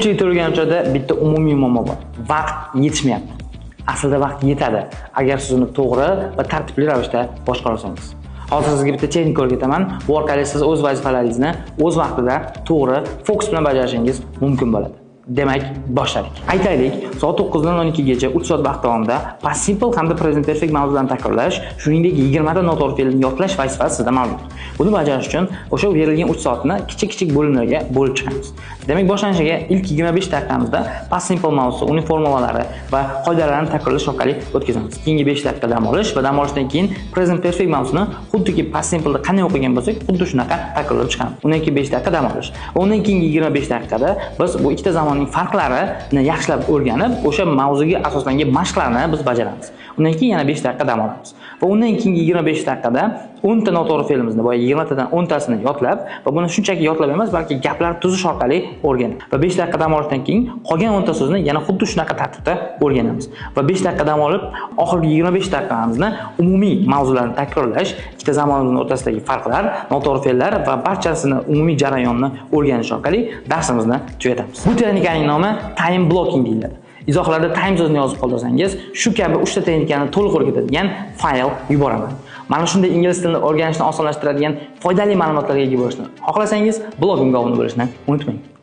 Ko'pchilik to'lagan joyda bitta umumiy muammo bor. Vaqt yetishmayapti. Aslida vaqt yetadi, agar siz uni to'g'ri va tartibli ravishda boshqara olsangiz. Hozir sizga bitta texnika o'rgataman. Bu orqali siz o'z vazifalaringizni o'z vaqtida to'g'ri, fokus bilan bajarishingiz mumkin bo'ladi. Demak, boshladik. Aytaylik, soat 9 dan 12 gacha 3 soat vaqt davomida past simple hamda present perfect mavzularni takrorlash, shuningdek 20 ta noto'g'ri fe'lni yodlash vazifasi sizda mavjud. Buni bajarish uchun o'sha berilgan 3 soatni kichik bo'limlarga bo'lib chiqamiz. Demak, boshlanishiga ilk 25 daqiqamizda past simple mavzusi, uning formulalari va qoidalarini takrorlash orqali o'tkazamiz. Keyingi 5 daqiqa dam olish va dam olishdan keyin present perfect mavzusini xuddiki past simpleda qanday o'qigan bo'lsak, xuddi shunaqa takrorlab chiqamiz. Undan keyin 5 daqiqa dam olish. Va undan keyingi 25 daqiqada biz bu ikkita zamonning farqlarini yaxshilab o'rganib, o'sha mavzuga asoslangan mashqlarni biz bajaramiz. Undan keyin yana 5 daqiqa dam olamiz. Va undan keyingi 25 daqiqada 10 ta noto'g'ri fe'limizni, boya 20 tadan 10 tasini yodlab va buni shunchaki yodlab emas, balki gaplar tuzish orqali o'rganib. Va 5 daqiqa dam olishdan keyin qolgan 10 ta so'zni yana xuddi shunaqa tartibda o'rganamiz. Va 5 daqiqa dam olib, oxirgi 25 daqiqamizni umumiy mavzularni takrorlash, ikkita zamonning o'rtasidagi farqlar, noto'g'ri fe'llar va barchasini umumiy jarayonni o'rganish orqali darsimizni tugatamiz. Bu texnikaning nomi time blocking deyiladi. Izohlarda time so'zini yozib qoldirsangiz, shu kabi 3 ta texnikani to'liq o'rgatadigan fayl yuboraman. Mana shunday ingliz tilini o'rganishni osonlashtiradigan foydali ma'lumotlarga ega bo'lishni xohlasangiz, blogimga obuna bo'lishni unutmang.